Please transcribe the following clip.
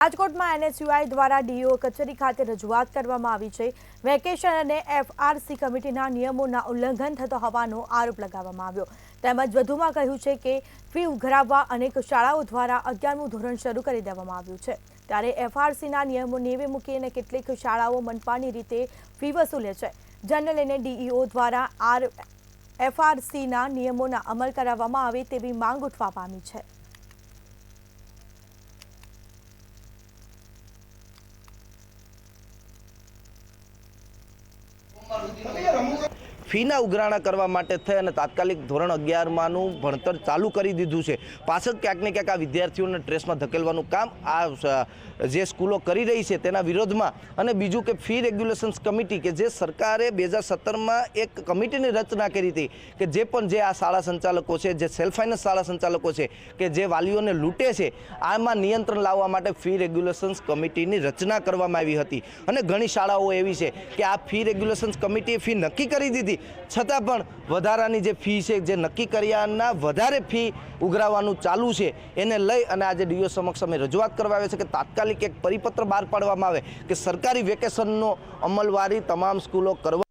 રાજકોટમાં એનએસયુઆઈ દ્વારા ડીઓ કચેરી ખાતે રજૂઆત કરવામાં આવી છે। વેકેશન અને એફઆરસી કમિટીના નિયમોના ઉલ્લંઘન થતો હોવાનો આરોપ લગાવવામાં આવ્યો। તેમજ વધુમાં કહ્યું છે કે ફી ઉઘરાવવા અનેક શાળાઓ દ્વારા 11મું ધોરણ શરૂ કરી દેવામાં આવ્યું છે, ત્યારે એફઆરસીના નિયમો નેવે મૂકીને કેટલીક શાળાઓ મનપાની રીતે ફી વસૂલે છે, જેને લઈને ડીઈઓ દ્વારા એફઆરસીના નિયમોના અમલ કરાવવામાં આવે તેવી માંગ ઉઠવા પામી છે। ફીના ઉઘરાણા કરવા માટે થઈ અને તાત્કાલિક ધોરણ 11માનું ભણતર ચાલુ કરી દીધું છે। પાછળ ક્યાંક ને ક્યાંક આ વિદ્યાર્થીઓને ટ્રેસમાં ધકેલવાનું કામ આ જે સ્કૂલો કરી રહી છે તેના વિરોધમાં, અને બીજું કે ફી રેગ્યુલેશન્સ કમિટી કે જે સરકારે 2017માં એક કમિટીની રચના કરી હતી કે જે પણ જે આ શાળા સંચાલકો છે, જે સેલ્ફ ફાઇનાન્સ શાળા સંચાલકો છે કે જે વાલીઓને લૂંટે છે, આમાં નિયંત્રણ લાવવા માટે ફી રેગ્યુલેશન્સ કમિટીની રચના કરવામાં આવી હતી। અને ઘણી શાળાઓ એવી છે કે આ ફી રેગ્યુલેશન્સ કમિટીએ ફી નક્કી કરી દીધી છતાં પણ વધારાની જે ફી છે, જે નક્કી કર્યાના વધારે ફી ઉઘરાવવાનું ચાલુ છે, એને લઈ અને આજે ડીઓ સમક્ષ અમે રજૂઆત કરવા આવે છે કે તાત્કાલિક એક પરિપત્ર બહાર પાડવામાં આવે કે સરકારી વેકેશનનો અમલવારી તમામ સ્કૂલો કરવા।